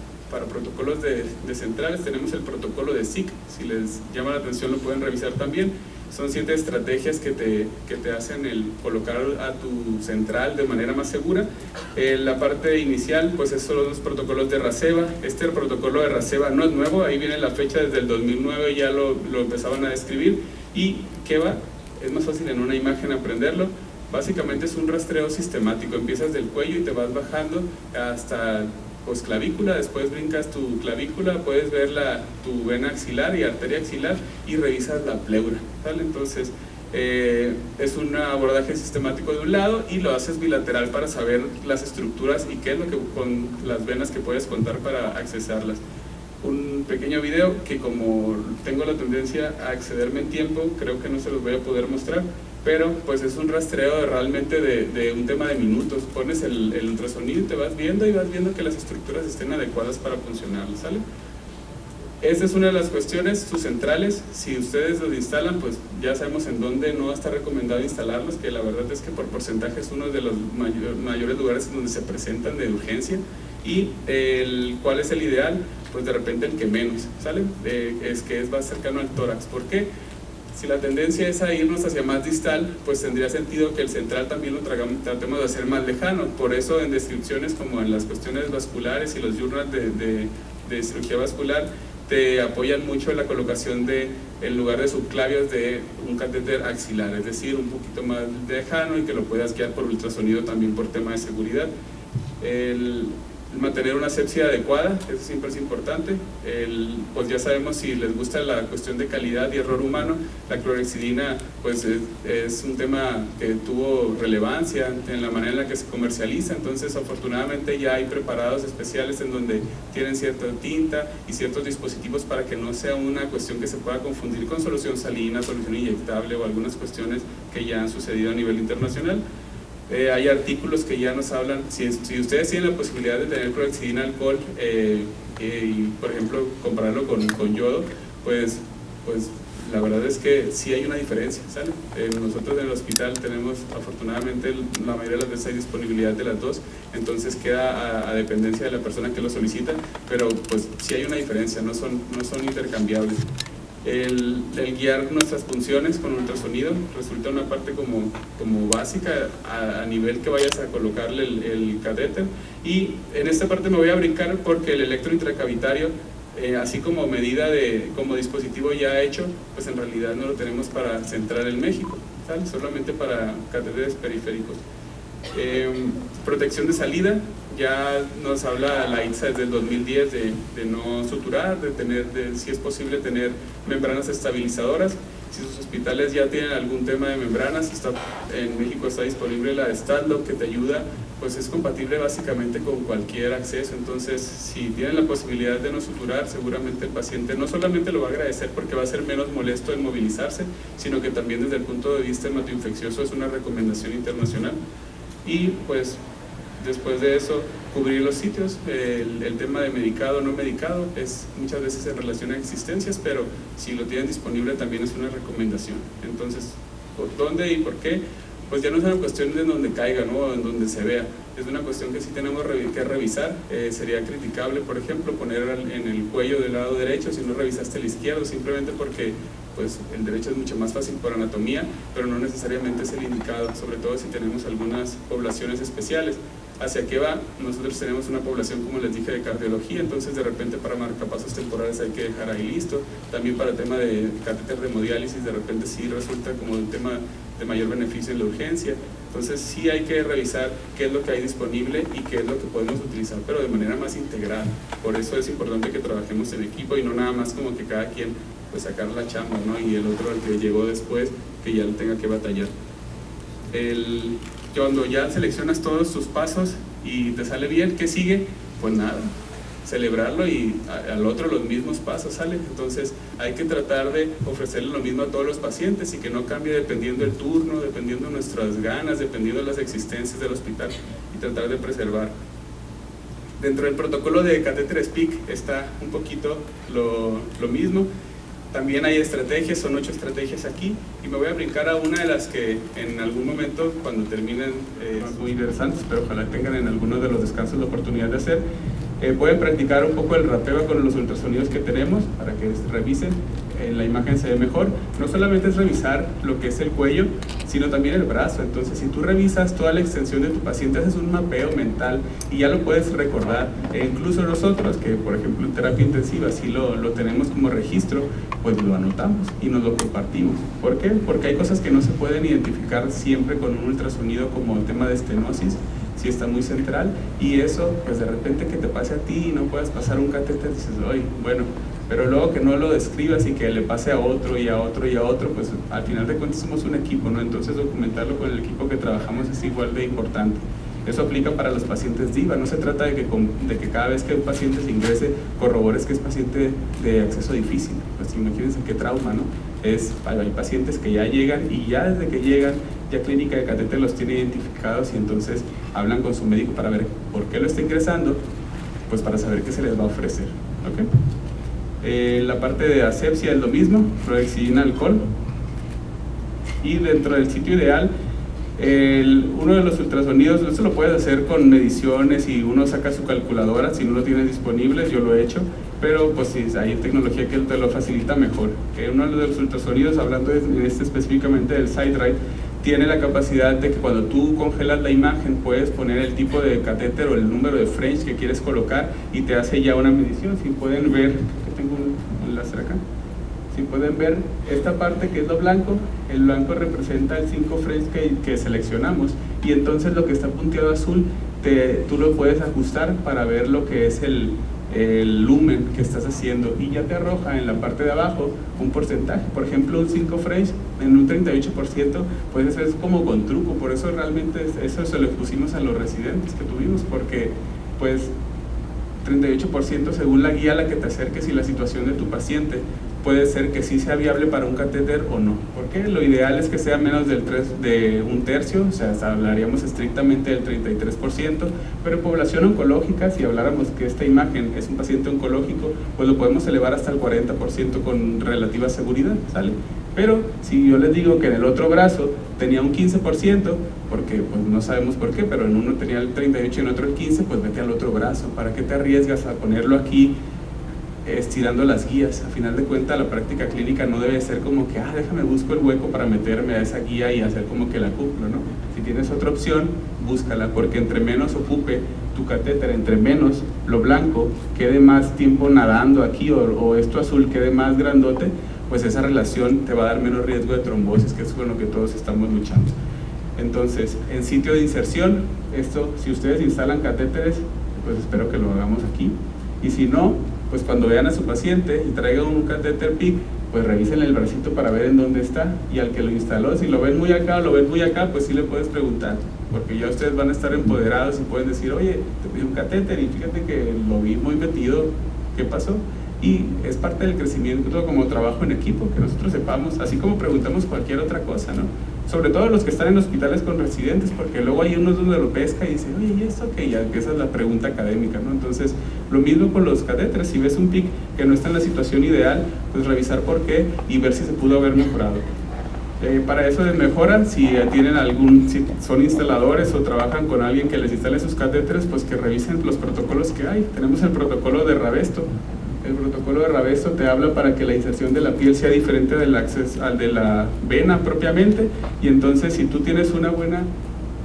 protocolos de centrales tenemos el protocolo de SIC. Si les llama la atención lo pueden revisar también. Son 7 estrategias que te hacen el colocar a tu central de manera más segura. La parte inicial, pues esos son los protocolos de RACEBA. Este protocolo de RACEBA no es nuevo, ahí viene la fecha desde el 2009, ya lo empezaban a describir. ¿Y qué va? Es más fácil en una imagen aprenderlo. Básicamente es un rastreo sistemático, empiezas del cuello y te vas bajando hasta pues clavícula, después brincas tu clavícula, puedes ver tu vena axilar y arteria axilar y revisas la pleura, ¿vale? Entonces es un abordaje sistemático de un lado y lo haces bilateral para saber las estructuras y qué es lo que con las venas que puedes contar para accesarlas. Un pequeño video que como tengo la tendencia a excederme en tiempo, creo que no se los voy a poder mostrar, pero pues es un rastreo realmente de un tema de minutos. Pones el ultrasonido y te vas viendo que las estructuras estén adecuadas para funcionar, ¿sale? Esta es una de las cuestiones, sus centrales, si ustedes los instalan, pues ya sabemos en dónde no está recomendado instalarlos, que la verdad es que por porcentaje es uno de los mayores lugares en donde se presentan de urgencia. Y ¿cuál es el ideal? Pues de repente el que menos, ¿sale? Es que es más cercano al tórax. ¿Por qué? Si la tendencia es a irnos hacia más distal, pues tendría sentido que el central también lo tratemos de hacer más lejano. Por eso en descripciones como en las cuestiones vasculares y los journals de cirugía vascular te apoyan mucho en la colocación en lugar de subclavios de un catéter axilar, es decir, un poquito más lejano y que lo puedas guiar por ultrasonido también por tema de seguridad. Mantener una asepsia adecuada, eso siempre es importante. Pues ya sabemos, si les gusta la cuestión de calidad y error humano, la clorhexidina pues es un tema que tuvo relevancia en la manera en la que se comercializa. Entonces afortunadamente ya hay preparados especiales en donde tienen cierta tinta y ciertos dispositivos para que no sea una cuestión que se pueda confundir con solución salina, solución inyectable o algunas cuestiones que ya han sucedido a nivel internacional. Hay artículos que ya nos hablan, si ustedes tienen la posibilidad de tener clorhexidina alcohol y por ejemplo compararlo con yodo, pues la verdad es que sí hay una diferencia, ¿sale? Nosotros en el hospital tenemos afortunadamente la mayoría de las veces hay disponibilidad de las dos, entonces queda a dependencia de la persona que lo solicita, pero pues sí hay una diferencia, no son intercambiables. El guiar nuestras punciones con ultrasonido resulta una parte como básica a nivel que vayas a colocarle el catéter, y en esta parte me voy a brincar porque el electro intracavitario así como medida como dispositivo ya hecho, pues en realidad no lo tenemos para central en México, ¿sale? Solamente para catéteres periféricos. Protección de salida, ya nos habla la ITSA desde el 2010 de no suturar, si es posible tener membranas estabilizadoras. Si sus hospitales ya tienen algún tema de membranas, en México está disponible la Statlock que te ayuda, pues es compatible básicamente con cualquier acceso. Entonces si tienen la posibilidad de no suturar, seguramente el paciente no solamente lo va a agradecer porque va a ser menos molesto en movilizarse, sino que también desde el punto de vista hematoinfeccioso es una recomendación internacional. Y pues después de eso, cubrir los sitios. El tema de medicado o no medicado es muchas veces en relación a existencias, pero si lo tienen disponible también es una recomendación. Entonces, ¿por dónde y por qué? Pues ya no es una cuestión de donde caiga, ¿no? En donde se vea, es una cuestión que sí tenemos que revisar. Sería criticable, por ejemplo, poner en el cuello del lado derecho si no revisaste el izquierdo, simplemente porque pues el derecho es mucho más fácil por anatomía, pero no necesariamente es el indicado, sobre todo si tenemos algunas poblaciones especiales. ¿Hacia qué va? Nosotros tenemos una población, como les dije, de cardiología, entonces de repente para marcapasos temporales hay que dejar ahí listo. También para el tema de catéter de hemodiálisis, de repente sí resulta como un tema de mayor beneficio en la urgencia. Entonces sí hay que revisar qué es lo que hay disponible y qué es lo que podemos utilizar, pero de manera más integral. Por eso es importante que trabajemos en equipo y no nada más como que cada quien pues sacar la chamba, ¿no? Y el otro, el que llegó después, que ya lo tenga que batallar. Cuando ya seleccionas todos tus pasos y te sale bien, ¿qué sigue? Pues nada, celebrarlo y al otro los mismos pasos, ¿sale? Entonces hay que tratar de ofrecerle lo mismo a todos los pacientes y que no cambie dependiendo del turno, dependiendo de nuestras ganas, dependiendo de las existencias del hospital, y tratar de preservar. Dentro del protocolo de catéteres PIC está un poquito lo mismo. También hay estrategias, son 8 estrategias aquí, y me voy a brincar a una de las que en algún momento, cuando terminen, son muy interesantes, pero ojalá tengan en alguno de los descansos la oportunidad de hacer. Pueden practicar un poco el rapeo con los ultrasonidos que tenemos para que revisen, la imagen se ve mejor. No solamente es revisar lo que es el cuello, sino también el brazo. Entonces, si tú revisas toda la extensión de tu paciente, haces un mapeo mental y ya lo puedes recordar. Incluso nosotros, que por ejemplo en terapia intensiva sí lo tenemos como registro, pues lo anotamos y nos lo compartimos. ¿Por qué? Porque hay cosas que no se pueden identificar siempre con un ultrasonido, como el tema de estenosis, si está muy central, y eso, pues de repente que te pase a ti y no puedas pasar un catéter, dices, oye, bueno, pero luego que no lo describas y que le pase a otro y a otro y a otro, pues al final de cuentas somos un equipo, ¿no? Entonces documentarlo con el equipo que trabajamos es igual de importante. Eso aplica para los pacientes DIVA. No se trata de que cada vez que un paciente se ingrese corrobores que es paciente de acceso difícil. Pues imagínense qué trauma, ¿no? Hay pacientes que ya llegan y ya desde que llegan ya clínica de catéter los tiene identificados, y entonces hablan con su médico para ver por qué lo está ingresando, pues para saber qué se les va a ofrecer, ¿ok? La parte de asepsia es lo mismo, fluoxetina, alcohol. Y dentro del sitio ideal, uno de los ultrasonidos, esto lo puedes hacer con mediciones y uno saca su calculadora, si no lo tienes disponible, yo lo he hecho, pero pues si hay tecnología que te lo facilita mejor. Uno de los ultrasonidos, hablando específicamente del SiteRite, tiene la capacidad de que cuando tú congelas la imagen puedes poner el tipo de catéter o el número de French que quieres colocar y te hace ya una medición. Si pueden ver, que tengo un láser acá, si pueden ver esta parte que es lo blanco, el blanco representa el 5 French que seleccionamos, y entonces lo que está punteado azul tú lo puedes ajustar para ver lo que es el lumen que estás haciendo, y ya te arroja en la parte de abajo un porcentaje. Por ejemplo, un 5 French en un 38%, pues eso es como con truco. Por eso realmente eso se lo pusimos a los residentes que tuvimos, porque pues 38% según la guía a la que te acerques y la situación de tu paciente, puede ser que sí sea viable para un catéter o no. Porque lo ideal es que sea menos de un tercio, o sea, hablaríamos estrictamente del 33%, pero en población oncológica, si habláramos que esta imagen es un paciente oncológico, pues lo podemos elevar hasta el 40% con relativa seguridad, ¿sale? Pero si yo les digo que en el otro brazo tenía un 15%, porque pues no sabemos por qué, pero en uno tenía el 38% y en otro el 15%, pues vete al otro brazo. ¿Para qué te arriesgas a ponerlo aquí estirando las guías? A final de cuentas, la práctica clínica no debe ser como que, déjame busco el hueco para meterme a esa guía y hacer como que la cumplo, ¿no? Si tienes otra opción, búscala, porque entre menos ocupe tu catéter, entre menos lo blanco quede más tiempo nadando aquí, o esto azul quede más grandote, pues esa relación te va a dar menos riesgo de trombosis, que es con lo que todos estamos luchando. Entonces, en sitio de inserción, esto, si ustedes instalan catéteres, pues espero que lo hagamos aquí, y si no, pues cuando vean a su paciente y traigan un catéter PIC, pues revisen el bracito para ver en dónde está, y al que lo instaló, si lo ven muy acá o lo ven muy acá, pues sí le puedes preguntar, porque ya ustedes van a estar empoderados y pueden decir, oye, te pedí un catéter y fíjate que lo vi muy metido, ¿qué pasó? Y es parte del crecimiento como trabajo en equipo, que nosotros sepamos, así como preguntamos cualquier otra cosa, ¿no? Sobre todo los que están en hospitales con residentes, porque luego hay unos donde lo pesca y dicen, oye, ¿y esto qué? Y ya empieza la pregunta académica, ¿no? Entonces, lo mismo con los catéteres. Si ves un PIC que no está en la situación ideal, pues revisar por qué y ver si se pudo haber mejorado. Para eso de mejora, si si son instaladores o trabajan con alguien que les instale sus catéteres, pues que revisen los protocolos que hay. Tenemos el protocolo de Rabesto. El protocolo de Rabesto te habla para que la inserción de la piel sea diferente al de la vena propiamente, y entonces si tú tienes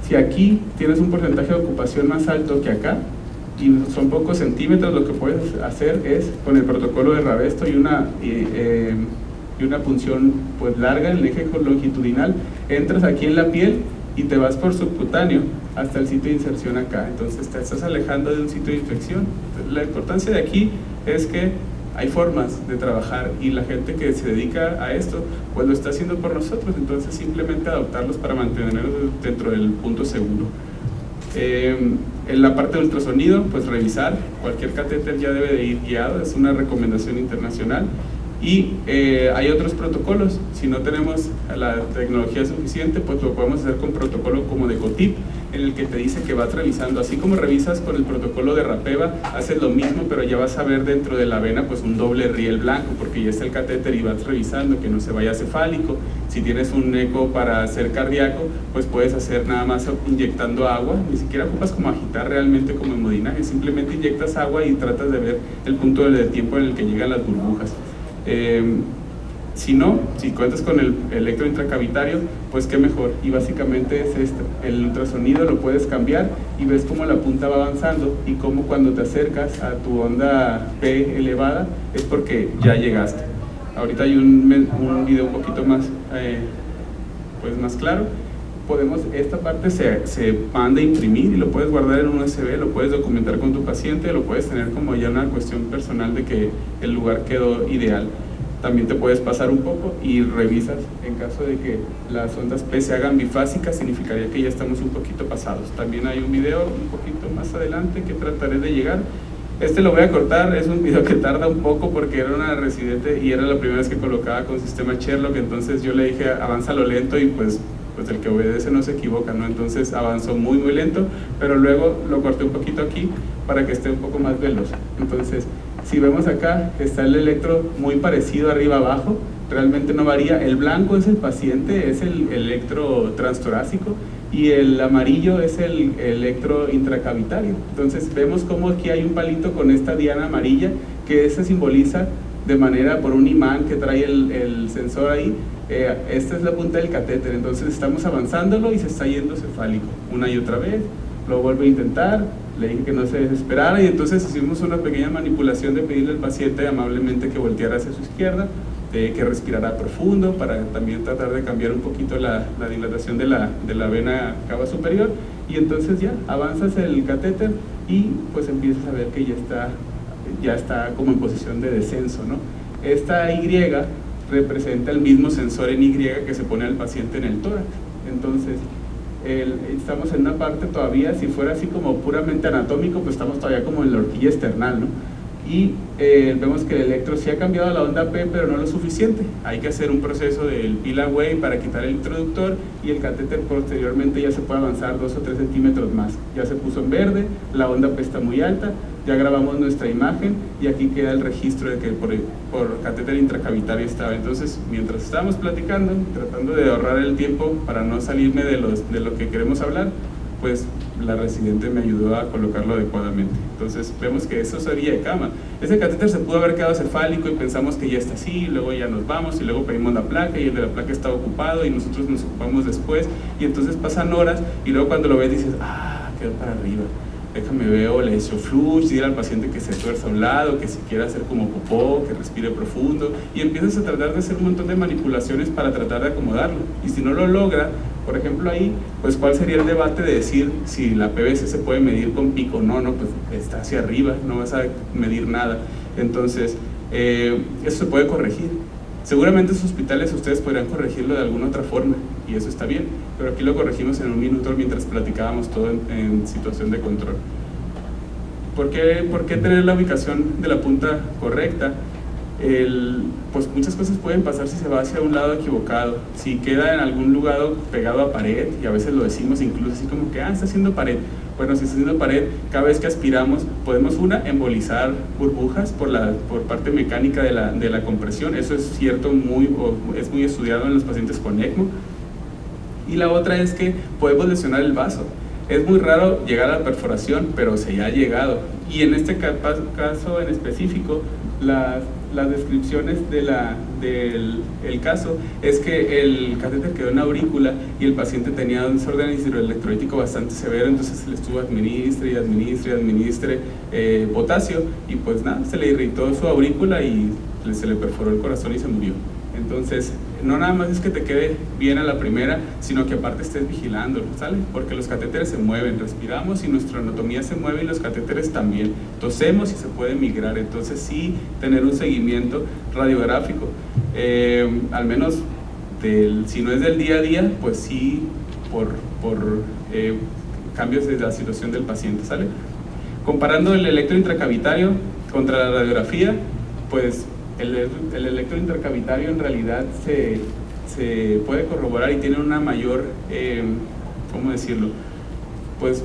si aquí tienes un porcentaje de ocupación más alto que acá, y son pocos centímetros, lo que puedes hacer es, con el protocolo de Rabesto y una punción pues larga en el eje longitudinal, entras aquí en la piel y te vas por subcutáneo hasta el sitio de inserción acá. Entonces te estás alejando de un sitio de infección. La importancia de aquí es que hay formas de trabajar, y la gente que se dedica a esto pues lo está haciendo por nosotros, entonces simplemente adoptarlos para mantenerlos dentro del punto seguro. En la parte de ultrasonido, pues revisar, cualquier catéter ya debe de ir guiado, es una recomendación internacional. Y hay otros protocolos, si no tenemos la tecnología suficiente, pues lo podemos hacer con protocolo como de COTIP, en el que te dice que vas revisando, así como revisas con el protocolo de Rapeva, haces lo mismo, pero ya vas a ver dentro de la vena pues un doble riel blanco, porque ya está el catéter y vas revisando que no se vaya cefálico. Si tienes un eco para hacer cardíaco, pues puedes hacer nada más inyectando agua, ni siquiera ocupas como agitar realmente como hemodinaje, simplemente inyectas agua y tratas de ver el punto de tiempo en el que llegan las burbujas. Si no, si cuentas con el electro intracavitario, pues qué mejor, y básicamente es esto, el ultrasonido lo puedes cambiar y ves cómo la punta va avanzando y cómo cuando te acercas a tu onda P elevada es porque ya llegaste. Ahorita hay un video un poquito más, pues más claro. Esta parte se manda a imprimir y lo puedes guardar en un USB, lo puedes documentar con tu paciente, lo puedes tener como ya una cuestión personal de que el lugar quedó ideal. También te puedes pasar un poco y revisas en caso de que las ondas P se hagan bifásicas, significaría que ya estamos un poquito pasados. También hay un video un poquito más adelante que trataré de llegar. Este lo voy a cortar, es un video que tarda un poco porque era una residente y era la primera vez que colocaba con sistema Sherlock, entonces yo le dije avánzalo lento y pues el que obedece no se equivoca, ¿no? Entonces avanzó muy lento, pero luego lo corté un poquito aquí para que esté un poco más veloz. Entonces, si vemos acá, está el electro muy parecido arriba abajo, realmente no varía. El blanco es el paciente, es el electro transtorácico, y el amarillo es el electro intracavitario. Entonces vemos como aquí hay un palito con esta diana amarilla, que se simboliza de manera por un imán que trae el sensor ahí. Esta es la punta del catéter, entonces estamos avanzándolo y se está yendo cefálico una y otra vez. Lo vuelvo a intentar, le dije que no se desesperara y entonces hicimos una pequeña manipulación de pedirle al paciente amablemente que volteara hacia su izquierda, que respirara profundo para también tratar de cambiar un poquito la dilatación de la vena cava superior, y entonces ya avanzas el catéter y pues empiezas a ver que ya está como en posición de descenso, ¿no? Esta Y representa el mismo sensor en Y que se pone al paciente en el tórax. Entonces estamos en una parte todavía, si fuera así como puramente anatómico, pues estamos todavía como en la horquilla esternal, ¿no? Y vemos que el electro sí ha cambiado la onda P, pero no lo suficiente. Hay que hacer un proceso del peel away para quitar el introductor y el catéter posteriormente ya se puede avanzar 2 o 3 centímetros más. Ya se puso en verde, la onda P está muy alta, ya grabamos nuestra imagen y aquí queda el registro de que por catéter intracavitario estaba. Entonces, mientras estábamos platicando, tratando de ahorrar el tiempo para no salirme de lo que queremos hablar, pues la residente me ayudó a colocarlo adecuadamente. Entonces vemos que eso sería de cama. Ese catéter se pudo haber quedado cefálico y pensamos que ya está así, y luego ya nos vamos y luego pedimos la placa y el de la placa está ocupado y nosotros nos ocupamos después, y entonces pasan horas y luego cuando lo ves dices, quedó para arriba, déjame veo, le hizo flush, dile al paciente que se tuerza a un lado, que si quiere hacer como popó, que respire profundo, y empiezas a tratar de hacer un montón de manipulaciones para tratar de acomodarlo, y si no lo logra, por ejemplo ahí, pues cuál sería el debate de decir si la PVC se puede medir con pico. No, pues está hacia arriba, no vas a medir nada. Entonces eso se puede corregir. Seguramente en sus hospitales ustedes podrían corregirlo de alguna otra forma y eso está bien, pero aquí lo corregimos en un minuto mientras platicábamos todo en situación de control. ¿Por qué tener la ubicación de la punta correcta? Pues muchas cosas pueden pasar si se va hacia un lado equivocado, si queda en algún lugar pegado a pared, y a veces lo decimos incluso así como que está haciendo pared. Bueno, si está haciendo pared, cada vez que aspiramos podemos embolizar burbujas por parte mecánica de la compresión. Eso es cierto, es muy estudiado en los pacientes con ECMO. Y la otra es que podemos lesionar el vaso. Es muy raro llegar a la perforación, pero se ya ha llegado. Y en este caso en específico, las descripciones del caso es que el catéter quedó en aurícula y el paciente tenía un desorden hidroelectrolítico bastante severo, entonces se le estuvo administre potasio y pues nada, se le irritó su aurícula y se le perforó el corazón y se murió. Entonces, no nada más es que te quede bien a la primera, sino que aparte estés vigilándolo, ¿sale? Porque los catéteres se mueven, respiramos y nuestra anatomía se mueve y los catéteres también. Tosemos y se puede migrar, entonces sí tener un seguimiento radiográfico. Al menos, si no es del día a día, pues sí cambios de la situación del paciente, ¿sale? Comparando el electro intracavitario contra la radiografía, pues el electro intracavitario en realidad se puede corroborar y tiene una mayor, ¿cómo decirlo? Pues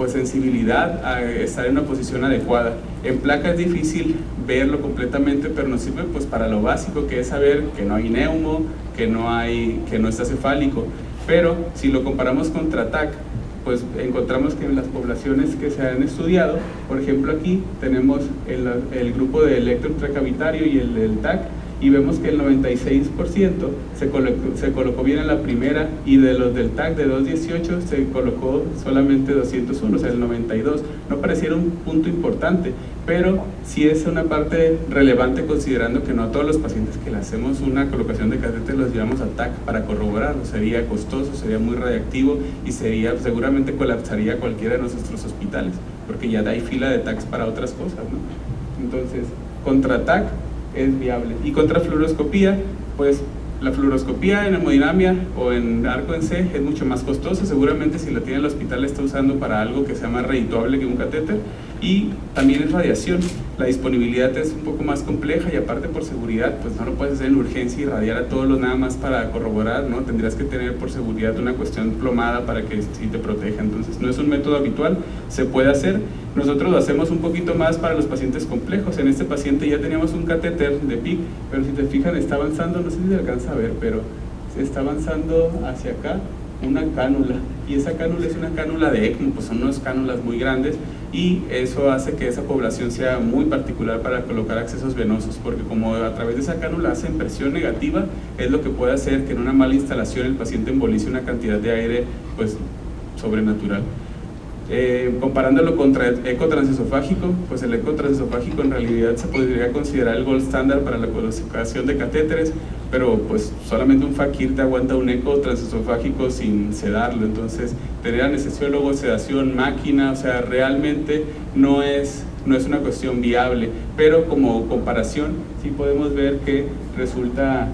sensibilidad a estar en una posición adecuada. En placa es difícil verlo completamente, pero nos sirve pues para lo básico, que es saber que no hay neumo, que no está cefálico. Pero si lo comparamos contra TAC, pues encontramos que en las poblaciones que se han estudiado, por ejemplo aquí tenemos el grupo de electro intracavitario y el del TAC, y vemos que el 96% se colocó bien en la primera, y de los del TAC de 218 se colocó solamente 201, o sea el 92. No pareciera un punto importante, pero sí es una parte relevante, considerando que no a todos los pacientes que le hacemos una colocación de catéter los llevamos a TAC para corroborarlo. Sería costoso, sería muy radiactivo y seguramente colapsaría cualquiera de nuestros hospitales, porque ya hay fila de TACs para otras cosas, ¿no? Entonces, contra TAC es viable. Y contra fluoroscopía, pues la fluoroscopía en hemodinamia o en arco en C es mucho más costosa. Seguramente si la tiene el hospital está usando para algo que sea más redituable que un catéter. Y también es radiación. La disponibilidad es un poco más compleja, y aparte por seguridad, pues no lo puedes hacer en urgencia y radiar a todos los nada más para corroborar, ¿no? Tendrías que tener por seguridad una cuestión plomada para que sí te proteja. Entonces no es un método habitual, se puede hacer. Nosotros lo hacemos un poquito más para los pacientes complejos. En este paciente ya teníamos un catéter de PIC, pero si te fijan está avanzando, no sé si se alcanza a ver, pero se está avanzando hacia acá una cánula, y esa cánula es una cánula de ECMO, pues son unas cánulas muy grandes, y eso hace que esa población sea muy particular para colocar accesos venosos, porque como a través de esa cánula hacen presión negativa, es lo que puede hacer que en una mala instalación el paciente embolice una cantidad de aire pues sobrenatural. Comparándolo contra el eco transesofágico, pues el eco transesofágico en realidad se podría considerar el gold standard para la colocación de catéteres, pero pues solamente un fakir te aguanta un eco transesofágico sin sedarlo. Entonces tener anestesiólogo, sedación, máquina, o sea, realmente no es una cuestión viable, pero como comparación sí podemos ver que resulta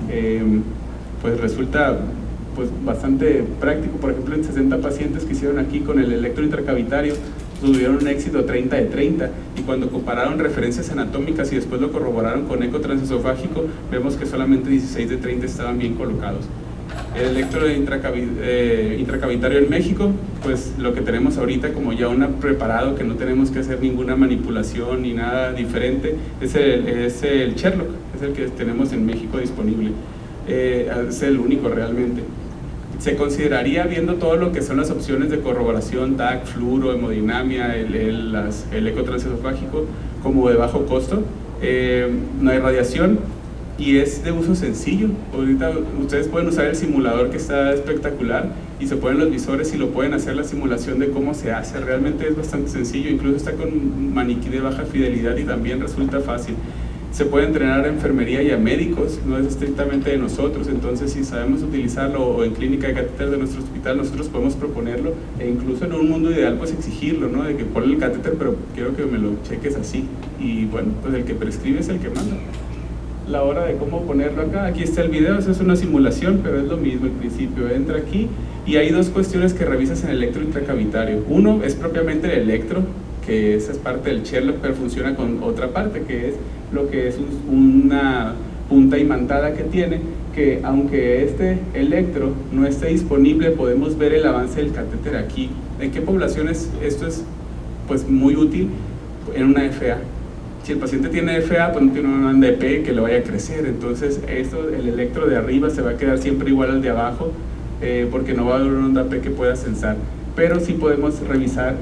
bastante práctico. Por ejemplo, en 60 pacientes que hicieron aquí con el electro intracavitario tuvieron un éxito 30 de 30, y cuando compararon referencias anatómicas y después lo corroboraron con eco transesofágico, vemos que solamente 16 de 30 estaban bien colocados. El electro intracavitario en México, pues lo que tenemos ahorita como ya un preparado, que no tenemos que hacer ninguna manipulación ni nada diferente, es el Sherlock, es el que tenemos en México disponible. Es el único realmente. Se consideraría, viendo todo lo que son las opciones de corroboración, TAC, fluoro, hemodinamia, el eco transesofágico, como de bajo costo. No hay radiación y es de uso sencillo. Ahorita ustedes pueden usar el simulador, que está espectacular, y se ponen los visores y lo pueden hacer la simulación de cómo se hace. Realmente es bastante sencillo, incluso está con maniquí de baja fidelidad y también resulta fácil. Se puede entrenar a enfermería y a médicos, no es estrictamente de nosotros. Entonces si sabemos utilizarlo, o en clínica de catéter de nuestro hospital, nosotros podemos proponerlo, e incluso en un mundo ideal pues exigirlo, ¿no? De que ponle el catéter, pero quiero que me lo cheques así, y bueno, pues el que prescribe es el que manda. La hora de cómo ponerlo acá, aquí está el video, eso es una simulación, pero es lo mismo. Al principio entra aquí y hay dos cuestiones que revisas en el electro intracavitario. Uno es propiamente el electro, que esa es parte del Sherlock, pero funciona con otra parte, que es lo que es una punta imantada que tiene, que aunque este electro no esté disponible, podemos ver el avance del catéter aquí. ¿En qué poblaciones esto es pues muy útil? En una FA. Si el paciente tiene FA, pues no tiene una banda EP que le vaya a crecer, entonces el electro de arriba se va a quedar siempre igual al de abajo, porque no va a haber una onda P que pueda censar. Pero sí podemos revisar,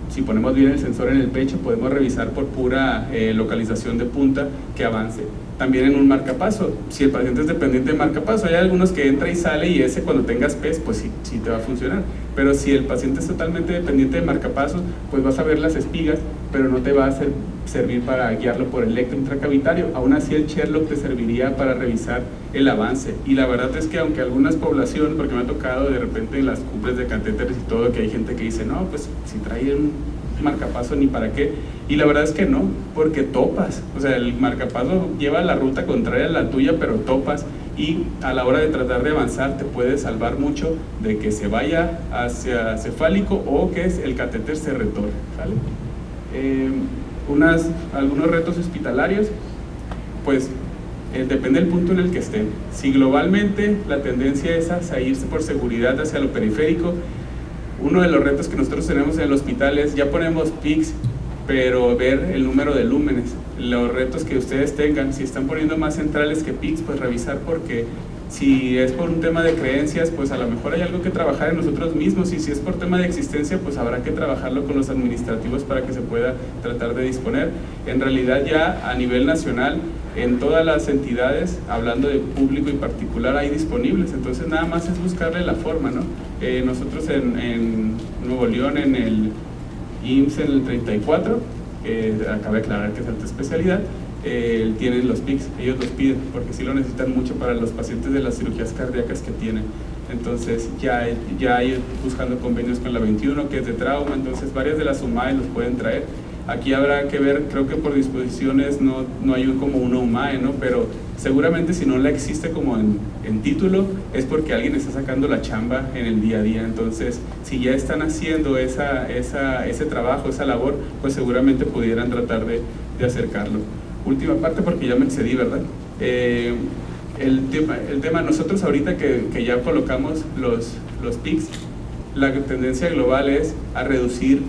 si ponemos bien el sensor en el pecho, podemos revisar por pura localización de punta que avance. También en un marcapaso, si el paciente es dependiente de marcapaso, hay algunos que entra y sale, y ese cuando tengas PES, pues sí te va a funcionar. Pero si el paciente es totalmente dependiente de marcapasos, pues vas a ver las espigas, pero no te va a servir para guiarlo por el electro intracavitario. Aún así el Sherlock te serviría para revisar el avance. Y la verdad es que aunque algunas poblaciones, porque me ha tocado de repente en las cumbres de catéteres y todo, que hay gente que dice, no, pues si trae un marcapaso ni para qué, y la verdad es que no, porque topas, o sea, el marcapaso lleva la ruta contraria a la tuya, pero topas, y a la hora de tratar de avanzar te puede salvar mucho de que se vaya hacia cefálico o que el catéter se retore, ¿sale? Algunos retos hospitalarios, pues depende del punto en el que estén. Si globalmente la tendencia es a irse por seguridad hacia lo periférico, uno de los retos que nosotros tenemos en el hospital es, ya ponemos PICS, pero ver el número de lúmenes. Los retos que ustedes tengan, si están poniendo más centrales que PICS, pues revisar, porque si es por un tema de creencias, pues a lo mejor hay algo que trabajar en nosotros mismos, y si es por tema de existencia, pues habrá que trabajarlo con los administrativos para que se pueda tratar de disponer. En realidad ya a nivel nacional, en todas las entidades, hablando de público y particular, hay disponibles, entonces nada más es buscarle la forma, ¿no? Nosotros en Nuevo León, en el IMSS, en el 34, acaba de aclarar que es alta especialidad, tienen los PICS, ellos los piden porque sí lo necesitan mucho para los pacientes de las cirugías cardíacas que tienen. Entonces ya hay buscando convenios con la 21, que es de trauma, entonces varias de las UMAE los pueden traer. Aquí habrá que ver, creo que por disposiciones no hay como una UMAE, ¿no? Pero seguramente si no la existe como en título, es porque alguien está sacando la chamba en el día a día. Entonces, si ya están haciendo ese trabajo, esa labor, pues seguramente pudieran tratar de acercarlo. Última parte, porque ya me excedí, ¿verdad? El tema, nosotros ahorita que ya colocamos los PICS, la tendencia global es a reducir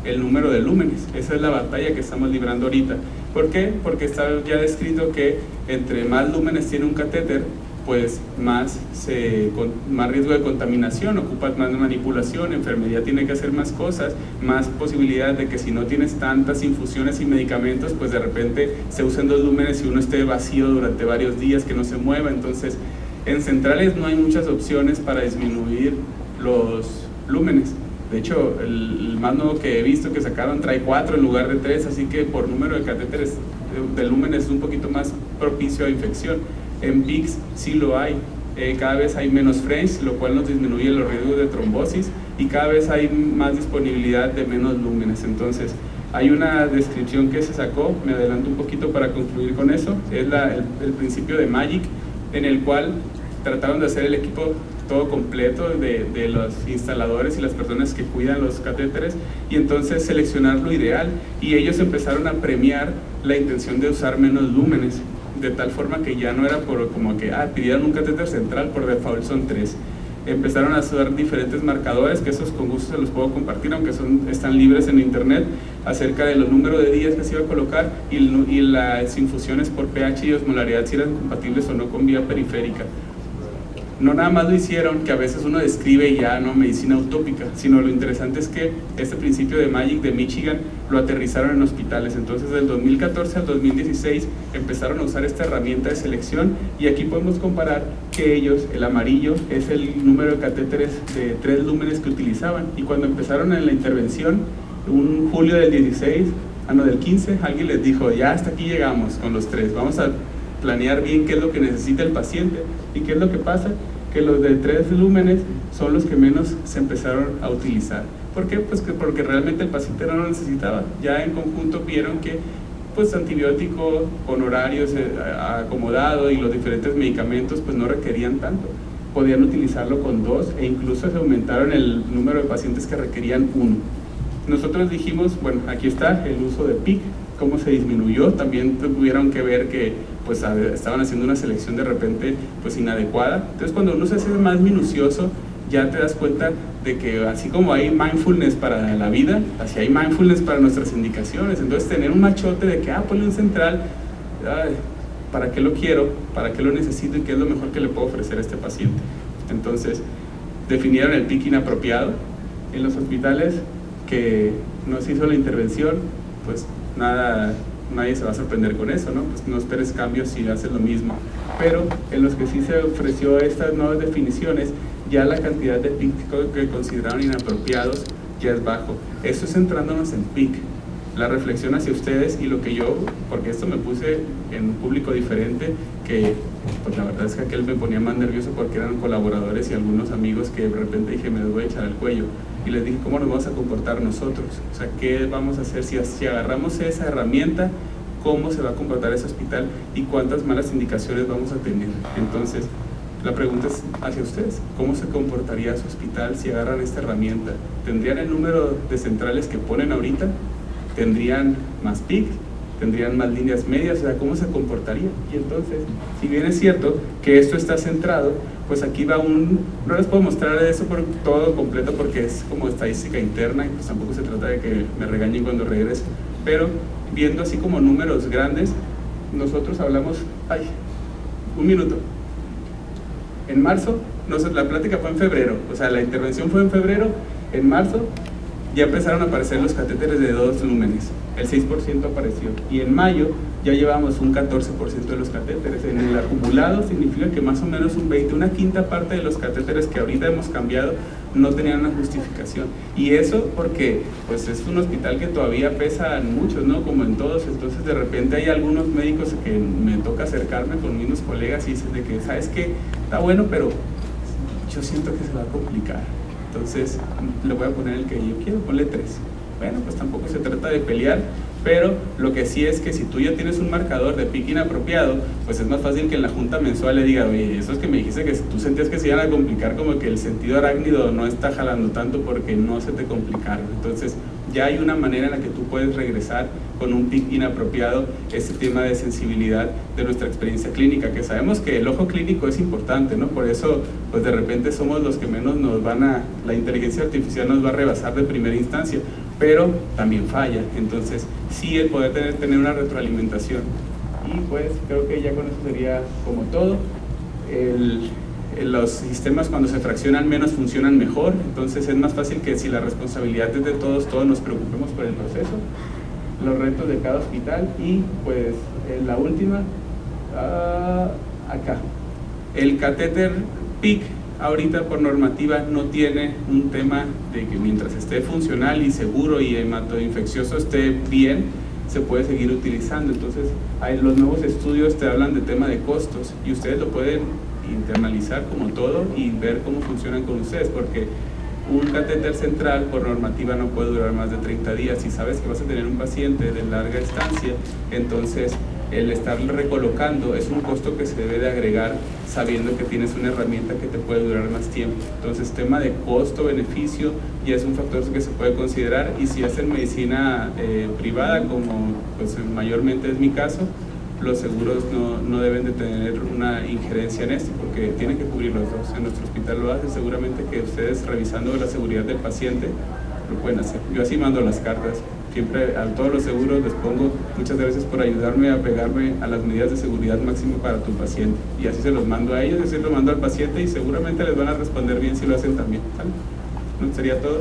el número de lúmenes. Esa es la batalla que estamos librando ahorita. ¿Por qué? Porque está ya descrito que entre más lúmenes tiene un catéter, pues más riesgo de contaminación, ocupa más manipulación, enfermería tiene que hacer más cosas, más posibilidad de que si no tienes tantas infusiones y medicamentos, pues de repente se usen 2 lúmenes y uno esté vacío durante varios días, que no se mueva. Entonces, en centrales no hay muchas opciones para disminuir los lúmenes. De hecho, el más nuevo que he visto que sacaron trae 4 en lugar de 3, así que por número de catéteres de lúmenes es un poquito más propicio a infección. En PICS sí lo hay, cada vez hay menos frames, lo cual nos disminuye los riesgos de trombosis, y cada vez hay más disponibilidad de menos lúmenes. Entonces, hay una descripción que se sacó, me adelanto un poquito para concluir con eso, es el principio de MAGIC, en el cual trataron de hacer el equipo todo completo de los instaladores y las personas que cuidan los catéteres, y entonces seleccionar lo ideal, y ellos empezaron a premiar la intención de usar menos lúmenes, de tal forma que ya no era por como que pidieron un catéter central, por default son 3. Empezaron a usar diferentes marcadores, que esos con gusto se los puedo compartir, aunque están libres en internet, acerca de los números de días que se iba a colocar y las infusiones por pH y osmolaridad, si eran compatibles o no con vía periférica. No nada más lo hicieron, que a veces uno describe ya no medicina utópica, sino lo interesante es que este principio de MAGIC de Michigan lo aterrizaron en hospitales. Entonces del 2014 al 2016 empezaron a usar esta herramienta de selección, y aquí podemos comparar que ellos, el amarillo es el número de catéteres de 3 lúmenes que utilizaban, y cuando empezaron en la intervención, un julio del 15, alguien les dijo, ya hasta aquí llegamos con los 3, vamos a planear bien qué es lo que necesita el paciente. ¿Y qué es lo que pasa? Que los de 3 lúmenes son los que menos se empezaron a utilizar. ¿Por qué? Pues porque realmente el paciente no lo necesitaba. Ya en conjunto vieron que pues antibiótico con horarios acomodado y los diferentes medicamentos pues no requerían tanto. Podían utilizarlo con 2, e incluso se aumentaron el número de pacientes que requerían 1. Nosotros dijimos, bueno, aquí está el uso de PIC, cómo se disminuyó. También tuvieron que ver que pues estaban haciendo una selección de repente pues inadecuada. Entonces cuando uno se hace más minucioso, ya te das cuenta de que así como hay mindfulness para la vida, así hay mindfulness para nuestras indicaciones. Entonces tener un machote de que ponle un central, ¿para qué lo quiero? ¿Para qué lo necesito? ¿Y qué es lo mejor que le puedo ofrecer a este paciente? Entonces definieron el PIC inapropiado. En los hospitales que no se hizo la intervención, pues nadie se va a sorprender con eso, ¿no? Pues no esperes cambios si haces lo mismo. Pero en los que sí se ofreció estas nuevas definiciones, ya la cantidad de PIC que consideraron inapropiados ya es bajo. Eso es centrándonos en PIC. La reflexión hacia ustedes y lo que yo, porque esto me puse en un público diferente, que pues la verdad es que aquel me ponía más nervioso porque eran colaboradores y algunos amigos que de repente dije, me voy a echar al cuello. Y les dije, ¿cómo nos vamos a comportar nosotros? O sea, ¿qué vamos a hacer si agarramos esa herramienta cómo se va a comportar ese hospital y cuántas malas indicaciones vamos a tener. Entonces, la pregunta es hacia ustedes, ¿cómo se comportaría su hospital si agarran esta herramienta? ¿Tendrían el número de centrales que ponen ahorita? ¿Tendrían más PIC? ¿Tendrían más líneas medias? O sea, ¿cómo se comportaría? Y entonces, si bien es cierto que esto está centrado, pues aquí va no les puedo mostrar eso por todo completo porque es como estadística interna y pues tampoco se trata de que me regañen cuando regrese, pero viendo así como números grandes, nosotros hablamos, un minuto. En marzo, la plática fue en febrero, o sea, la intervención fue en febrero. En marzo ya empezaron a aparecer los catéteres de 2 lúmenes, el 6% apareció, y en mayo ya llevamos un 14% de los catéteres. En el acumulado significa que más o menos una quinta parte de los catéteres que ahorita hemos cambiado no tenían una justificación, y eso porque pues es un hospital que todavía pesan muchos, ¿no? Como en todos. Entonces de repente hay algunos médicos que me toca acercarme con mis colegas y dicen de que, ¿sabes qué? Está bueno, pero yo siento que se va a complicar, entonces le voy a poner el que yo quiero, ponle 3. Bueno, pues tampoco se trata de pelear, pero lo que sí es que si tú ya tienes un marcador de PIC inapropiado, pues es más fácil que en la junta mensual le diga, oye, eso es que me dijiste que tú sentías que se iban a complicar, como que el sentido arácnido no está jalando tanto porque no se te complicaron. Entonces ya hay una manera en la que tú puedes regresar con un PIC inapropiado ese tema de sensibilidad de nuestra experiencia clínica, que sabemos que el ojo clínico es importante, ¿no? Por eso pues de repente somos los que menos la inteligencia artificial nos va a rebasar de primera instancia, pero también falla. Entonces sí, el poder tener una retroalimentación. Y pues creo que ya con eso sería como todo. Los sistemas cuando se fraccionan menos funcionan mejor, entonces es más fácil que si la responsabilidad es de todos nos preocupemos por el proceso, los retos de cada hospital. Y pues la última, acá, el catéter PIC ahorita por normativa no tiene un tema de que mientras esté funcional y seguro y hematoinfeccioso esté bien, se puede seguir utilizando. Entonces los nuevos estudios te hablan de tema de costos y ustedes lo pueden internalizar como todo y ver cómo funcionan con ustedes, porque un catéter central por normativa no puede durar más de 30 días. Si sabes que vas a tener un paciente de larga estancia, entonces el estarlo recolocando es un costo que se debe de agregar sabiendo que tienes una herramienta que te puede durar más tiempo. Entonces tema de costo-beneficio ya es un factor que se puede considerar, y si es en medicina privada, como pues mayormente es mi caso, los seguros no deben de tener una injerencia en esto porque tienen que cubrir los dos. En nuestro hospital lo hace, seguramente que ustedes revisando la seguridad del paciente lo pueden hacer. Yo así mando las cartas, siempre a todos los seguros les pongo muchas gracias por ayudarme a pegarme a las medidas de seguridad máximo para tu paciente, y así se los mando a ellos, así lo mando al paciente y seguramente les van a responder bien si lo hacen también, ¿vale? ¿No sería todo?